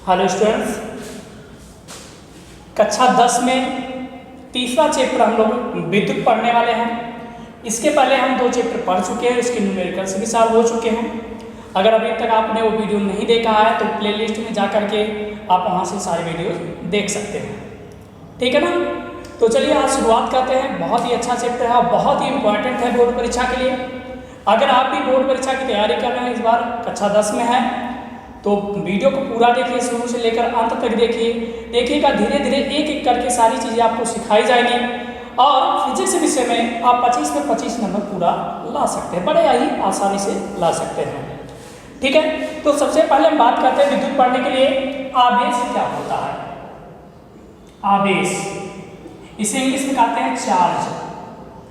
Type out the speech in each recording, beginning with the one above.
Hello students, कक्षा 10 में तीसरा चैप्टर हम लोग विद्युत पढ़ने वाले हैं। इसके पहले हम 2 चैप्टर पढ़ चुके हैं, इसके न्यूमेरिकल्स भी सॉल्व हो चुके हैं। अगर अभी तक आपने वो वीडियो नहीं देखा है तो प्लेलिस्ट में जा करके आप वहाँ से सारे वीडियो देख सकते हैं, ठीक है ना। तो चलिए आज शुरुआत करते हैं। बहुत ही अच्छा चैप्टर है और बहुत ही इंपॉर्टेंट है बोर्ड परीक्षा के लिए। अगर आप भी बोर्ड परीक्षा की तैयारी कर रहे हैं, इस बार कक्षा 10 में है, तो वीडियो को पूरा देखिए, शुरू से लेकर अंत तक देखिएगा। धीरे धीरे एक एक करके सारी चीज़ें आपको सिखाई जाएंगी और फिजिक्स विषय में आप 25 में 25 नंबर पूरा ला सकते हैं, बड़े ही आसानी से ला सकते हैं, ठीक है। तो सबसे पहले हम बात करते हैं विद्युत पढ़ने के लिए आवेश क्या होता है। आवेश इसे इंग्लिश में कहते हैं चार्ज।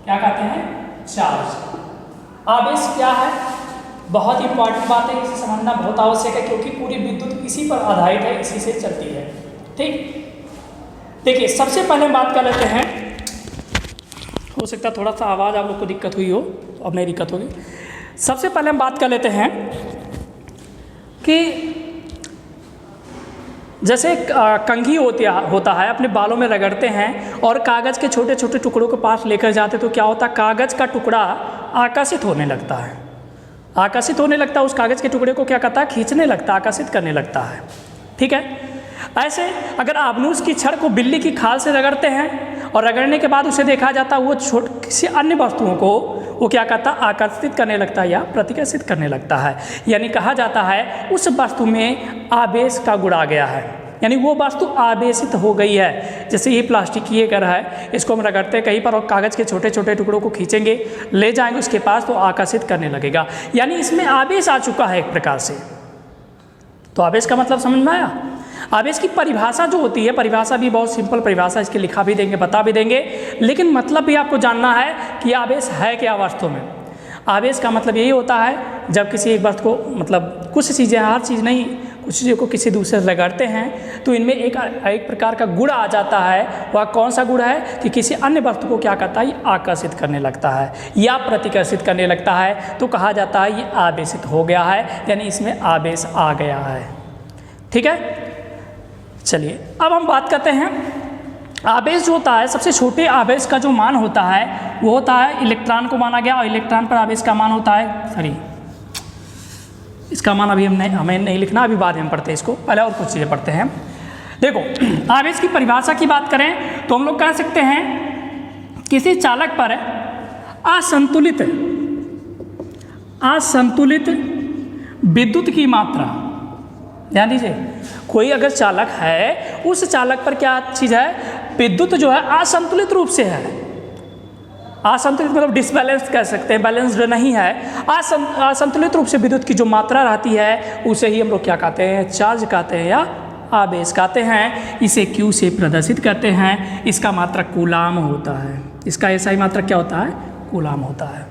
क्या कहते हैं? चार्ज। आवेश क्या है? बहुत इंपॉर्टेंट बात है, इसे समझना बहुत आवश्यक है क्योंकि पूरी विद्युत इसी पर आधारित है, इसी से चलती है, ठीक। देखिए सबसे पहले हम बात कर लेते हैं, हो सकता है थोड़ा सा आवाज़ आप लोग को दिक्कत हुई हो, तो अब नहीं दिक्कत होगी। सबसे पहले हम बात कर लेते हैं कि जैसे कंघी होता है, अपने बालों में रगड़ते हैं और कागज़ के छोटे छोटे टुकड़ों के पास लेकर जाते तो क्या होता है, कागज़ का टुकड़ा आकर्षित होने लगता है। आकर्षित होने लगता है, उस कागज़ के टुकड़े को क्या करता है, खींचने लगता है, आकर्षित करने लगता है, ठीक है। ऐसे अगर आपनूस की छड़ को बिल्ली की खाल से रगड़ते हैं और रगड़ने के बाद उसे देखा जाता है, वो किसी अन्य वस्तुओं को वो क्या करता है, आकर्षित करने लगता है या प्रतिकर्षित करने लगता है। यानी कहा जाता है उस वस्तु में आवेश का गुण आ गया है, यानी वो वस्तु आवेशित हो गई है। जैसे ये प्लास्टिक की एक है, इसको हम रगड़ते हैं कहीं पर और कागज़ के छोटे छोटे टुकड़ों को खींचेंगे, ले जाएंगे उसके पास, तो आकर्षित करने लगेगा, यानी इसमें आवेश आ चुका है एक प्रकार से। तो आवेश का मतलब समझ में आया। आवेश की परिभाषा जो होती है, परिभाषा भी बहुत सिंपल परिभाषा, इसके लिखा भी देंगे, बता भी देंगे, लेकिन मतलब भी आपको जानना है कि आवेश है क्या वास्तव में। आवेश का मतलब यही होता है जब किसी एक वस्तु को, मतलब कुछ चीज़ें, हर चीज़ नहीं, कुछ चीज़ों को किसी दूसरे से रगड़ते हैं तो इनमें एक प्रकार का गुण आ जाता है। वह कौन सा गुण है कि किसी अन्य वस्तु को क्या करता है, ये आकर्षित करने लगता है या प्रतिकर्षित करने लगता है, तो कहा जाता है ये आवेशित हो गया है, यानी इसमें आवेश आ गया है, ठीक है। चलिए अब हम बात करते हैं आवेश जो होता है, सबसे छोटे आवेश का जो मान होता है वो होता है इलेक्ट्रॉन को माना गया, और इलेक्ट्रॉन पर आवेश का मान होता है, सॉरी इसका मान अभी हमें नहीं लिखना, अभी बाद में हम पढ़ते हैं इसको, पहले और कुछ चीज़ें पढ़ते हैं। देखो आवेश की परिभाषा की बात करें तो हम लोग कह सकते हैं किसी चालक पर असंतुलित विद्युत की मात्रा, ध्यान दीजिए, कोई अगर चालक है, उस चालक पर क्या चीज़ है, विद्युत जो है असंतुलित रूप से है। असंतुलित मतलब डिसबैलेंस कह सकते हैं, बैलेंस्ड नहीं है। असंतुलित रूप से विद्युत की जो मात्रा रहती है उसे ही हम लोग क्या कहते हैं, चार्ज कहते हैं या आवेश कहते हैं। इसे Q से प्रदर्शित करते हैं। इसका मात्रक कूलाम होता है। इसका ऐसा ही मात्रक क्या होता है, कूलाम होता है,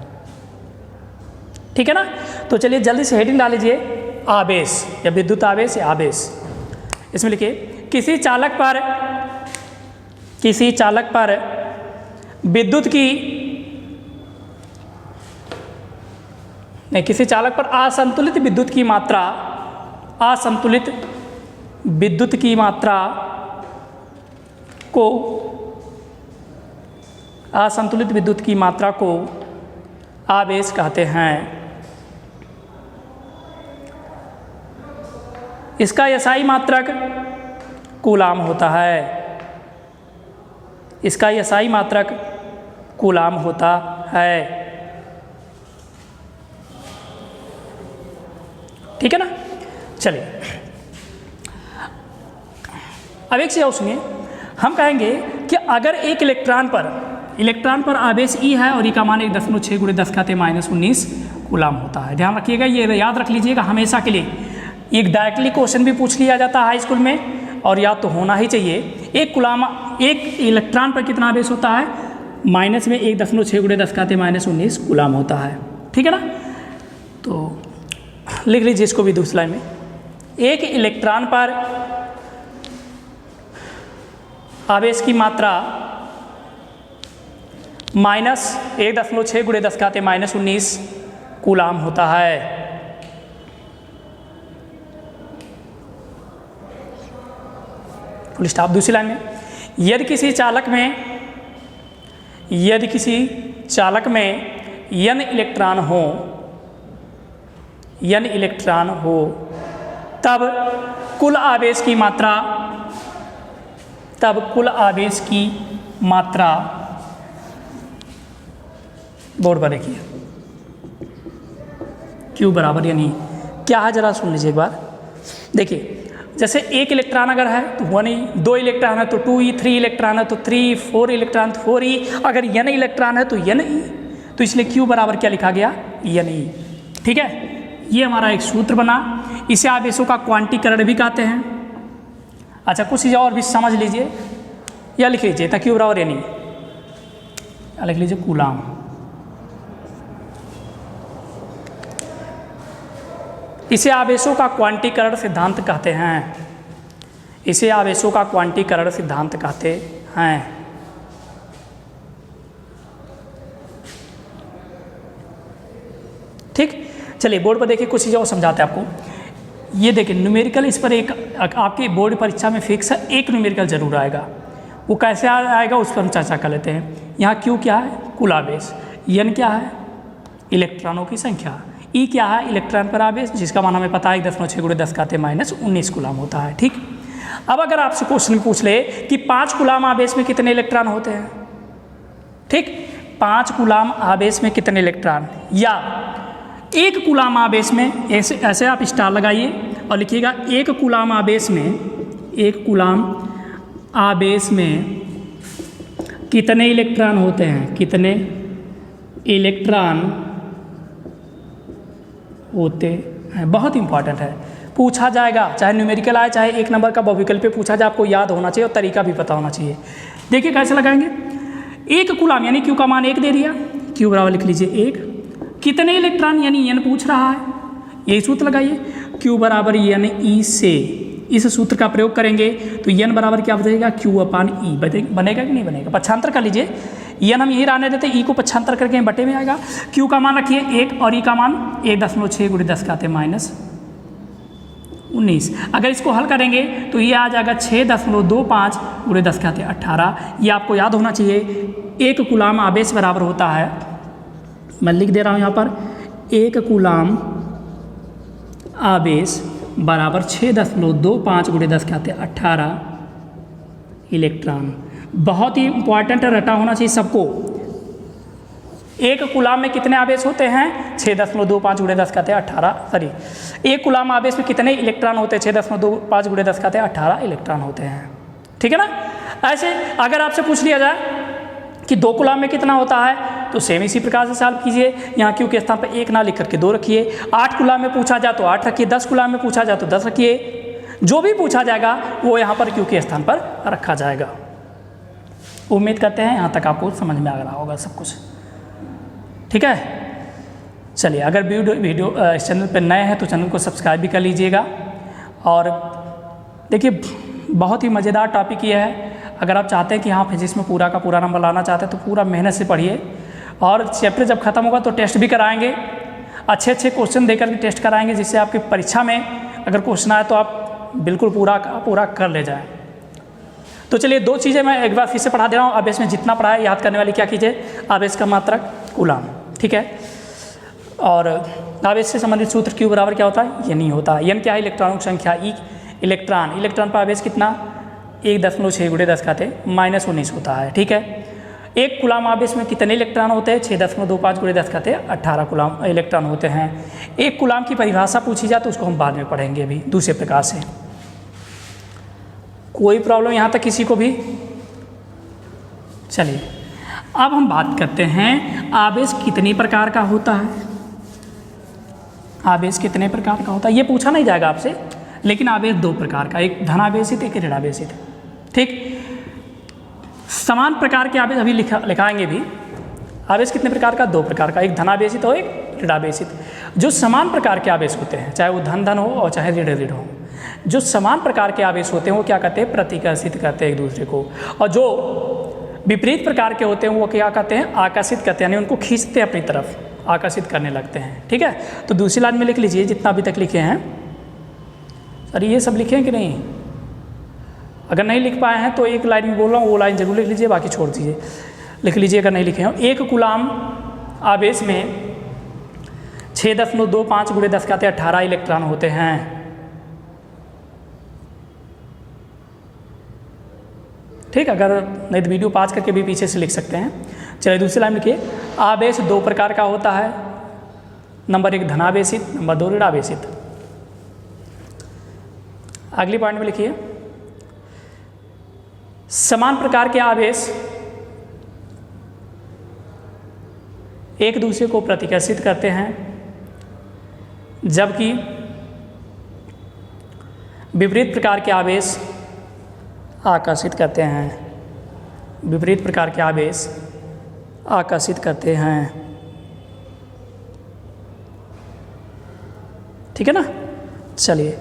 ठीक है ना। तो चलिए जल्दी से हेडिंग डाल लीजिए, आवेश या विद्युत आवेश या आवेश। इसमें लिखिए किसी चालक पर विद्युत की नहीं, किसी चालक पर असंतुलित विद्युत की मात्रा को आवेश कहते हैं। इसका एसआई मात्रक कूलाम होता है। इसका एसआई मात्रक कूलाम होता है, ठीक है ना। चलिए अब एक चीज़ और सुनिए, हम कहेंगे कि अगर एक इलेक्ट्रॉन पर आवेश E है और E का मान 1.6 × 10⁻⁻19 कूलाम होता है। ध्यान रखिएगा, ये याद रख लीजिएगा हमेशा के लिए। एक डायरेक्टली क्वेश्चन भी पूछ लिया जाता है हाई स्कूल में, और याद तो होना ही चाहिए। एक इलेक्ट्रॉन पर कितना आवेश होता है, माइनस में 1.6 × 10⁻⁻19 कूलाम होता है, ठीक है ना। तो लिख लीजिए इसको भी दूसरी लाइन में, एक इलेक्ट्रॉन पर आवेश की मात्रा -1.6 × 10⁻⁻19 कूलाम होता है। Full stop. दूसरी लाइन में, यदि किसी चालक में n इलेक्ट्रॉन हो तब कुल आवेश की मात्रा बोर्ड पर लिखिए, Q बराबर यानी क्या है जरा सुन लीजिए एक बार। देखिए जैसे एक इलेक्ट्रॉन अगर है तो 1e, 2 इलेक्ट्रॉन है तो 2e, 3 इलेक्ट्रॉन है तो 3, 4 इलेक्ट्रॉन तो 4e, अगर n इलेक्ट्रॉन है तो ne, तो इसलिए Q बराबर क्या लिखा गया, ne। ठीक है, ये हमारा एक सूत्र बना। इसे आवेशों का क्वांटीकरण भी कहते हैं। अच्छा कुछ चीज़ें और भी समझ लीजिए, या लिख लीजिए था Q बराबर ne, या लिख लीजिए कूलाम। इसे आवेशों का क्वांटीकरण सिद्धांत कहते हैं। इसे आवेशों का क्वांटीकरण सिद्धांत कहते हैं। ठीक, चलिए बोर्ड पर देखिए कुछ चीज़ें और समझाते हैं आपको। ये देखिए न्यूमेरिकल, इस पर एक आपके बोर्ड परीक्षा में फिक्स है, एक न्यूमेरिकल जरूर आएगा। वो कैसे आएगा उस पर हम चर्चा कर लेते हैं। यहाँ Q क्या है, कुल आवेश, n क्या है, इलेक्ट्रॉनों की संख्या, E क्या है, इलेक्ट्रॉन पर आवेश, जिसका मान हमें पता है 1.6 × 10⁻⁹ कूलाम होता है। ठीक, अब अगर आपसे क्वेश्चन पूछ ले कि 5 कूलाम आवेश में कितने इलेक्ट्रॉन होते हैं, ठीक, 5 कूलाम आवेश में कितने इलेक्ट्रॉन, या 1 कूलाम आवेश में, ऐसे आप स्टार लगाइए और लिखिएगा 1 कूलाम आवेश में कितने इलेक्ट्रॉन होते हैं, कितने इलेक्ट्रॉन होते हैं। बहुत इंपॉर्टेंट है, पूछा जाएगा, चाहे न्यूमेरिकल आए चाहे 1 नंबर का बहुविकल्प पे पूछा जाए, आपको याद होना चाहिए और तरीका भी पता होना चाहिए। देखिए कैसे लगाएंगे, 1 कूलाम यानी Q का मान 1 दे दिया, Q बराबर लिख लीजिए 1, कितने इलेक्ट्रॉन यानी n पूछ रहा है, यही सूत्र लगाइए, Q बराबर ne से इस सूत्र का प्रयोग करेंगे तो n बराबर क्या बचेगा, Q/E बनेगा कि नहीं बनेगा। पक्षांतर कर लीजिए, n हम यही रहने देते, E को पक्षांतर करके बटे में आएगा। Q का मान रखिए 1 और E का मान 1.6 × 10⁻⁹। अगर इसको हल करेंगे तो ये आ जाएगा 6.25 × 10⁻18। ये आपको याद होना चाहिए। 1 कूलाम आवेश बराबर होता है, मैं लिख दे रहा हूँ यहाँ पर, 1 कूलाम आवेश बराबर 6.25 × 10⁻18 इलेक्ट्रॉन। बहुत ही इंपॉर्टेंट रटा होना चाहिए सबको। 1 कूलाम में कितने आवेश होते हैं, 6.25 × 10⁻18, सॉरी 1 कूलाम आवेश में कितने इलेक्ट्रॉन होते हैं, 6.25 × 10⁻18 इलेक्ट्रॉन होते हैं। ठीक है ना। ऐसे अगर आपसे पूछ लिया जाए कि 2 कूलाम में कितना होता है, तो सेम इसी प्रकार से सॉल्व कीजिए। यहाँ Q के स्थान पर 1 ना लिख करके 2 रखिए। 8 कूलाम में पूछा जाए तो 8 रखिए, 10 कूलाम में पूछा जाए तो 10 रखिए। जो भी पूछा जाएगा वो यहाँ पर Q के स्थान पर रखा जाएगा। उम्मीद करते हैं यहाँ तक आपको समझ में आ रहा होगा सब कुछ। ठीक है, चलिए अगर वीडियो इस चैनल पर नए हैं तो चैनल को सब्सक्राइब भी कर लीजिएगा। और देखिए बहुत ही मज़ेदार टॉपिक ये है। अगर आप चाहते हैं कि हाँ फिजिक्स में पूरा का पूरा नंबर लाना चाहते हैं तो पूरा मेहनत से पढ़िए, और चैप्टर जब खत्म होगा तो टेस्ट भी कराएंगे, अच्छे अच्छे क्वेश्चन देकर के टेस्ट कराएंगे, जिससे आपकी परीक्षा में अगर क्वेश्चन आए तो आप बिल्कुल पूरा कर ले जाएं। तो चलिए 2 चीज़ें मैं एक बार फिर से पढ़ा दे रहा हूँ। आवेश में जितना पढ़ा है याद करने वाली क्या कीजिए, आवेश का मात्रक कूलाम। ठीक है, और आवेश से संबंधित सूत्र Q बराबर क्या होता है, ये नहीं होता। n क्या है, इलेक्ट्रॉनों की संख्या, E इलेक्ट्रॉन पर आवेश कितना, 1.6 × 10⁻⁻19 होता है। ठीक है, 1 कूलाम आवेश में कितने इलेक्ट्रॉन होते हैं, 6.25 × 10⁻18 कूलाम इलेक्ट्रॉन होते हैं। 1 कूलाम की परिभाषा पूछी जाए तो उसको हम बाद में पढ़ेंगे अभी दूसरे प्रकार से। कोई प्रॉब्लम यहाँ तक किसी को भी। चलिए अब हम बात करते हैं आवेश कितने प्रकार का होता है। आवेश कितने प्रकार का होता है ये पूछा नहीं जाएगा आपसे, लेकिन आवेश 2 प्रकार का, एक धनावेशित एक ऋणावेशित। ठीक, समान प्रकार के आवेश अभी लिखाएंगे भी। आवेश कितने प्रकार का, 2 प्रकार का, एक धनावेशित और एक ऋणावेशित। जो समान प्रकार के आवेश होते हैं, चाहे वो धन हो और चाहे ऋण हो, जो समान प्रकार के आवेश होते हैं वो क्या कहते हैं, प्रतिकर्षित करते हैं एक दूसरे को। और जो विपरीत प्रकार के होते हैं वो क्या कहते हैं, आकर्षित करते हैं, यानी उनको खींचते हैं अपनी तरफ, आकर्षित करने लगते हैं। ठीक है, तो दूसरी लाइन में लिख लीजिए जितना अभी तक लिखे हैं। सर ये सब लिखे हैं कि नहीं, अगर नहीं लिख पाए हैं तो एक लाइन में बोल रहा हूँ, वो लाइन जरूर लिख लीजिए, बाकी छोड़ दीजिए, लिख लीजिए अगर नहीं लिखे हो। 1 कूलाम आवेश में 6.25 × 10⁻18 इलेक्ट्रॉन होते हैं। ठीक, अगर नहीं तो वीडियो पॉज करके भी पीछे से लिख सकते हैं। चलिए दूसरी लाइन लिखिए, आवेश 2 प्रकार का होता है। नंबर 1 धनावेशित, नंबर 2 ऋणावेशित। अगली पॉइंट में लिखिए, समान प्रकार के आवेश एक दूसरे को प्रतिकर्षित करते हैं, जबकि विपरीत प्रकार के आवेश आकर्षित करते हैं। विपरीत प्रकार के आवेश आकर्षित करते हैं। ठीक है ना। चलिए,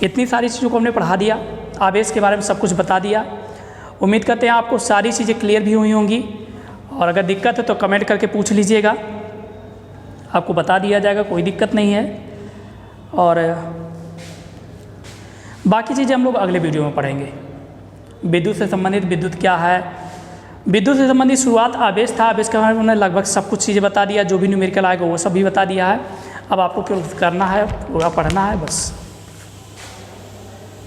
इतनी सारी चीज़ों को हमने पढ़ा दिया, आवेश के बारे में सब कुछ बता दिया। उम्मीद करते हैं आपको सारी चीज़ें क्लियर भी हुई होंगी, और अगर दिक्कत है तो कमेंट करके पूछ लीजिएगा, आपको बता दिया जाएगा, कोई दिक्कत नहीं है। और बाकी चीज़ें हम लोग अगले वीडियो में पढ़ेंगे। विद्युत से संबंधित, विद्युत क्या है, विद्युत से संबंधित शुरुआत आवेश था, आवेश के बारे में उन्होंने लगभग सब कुछ चीज़ें बता दिया, जो भी न्यूमेरिकल आएगा वो सब भी बता दिया है। अब आपको क्या करना है, पूरा पढ़ना है बस।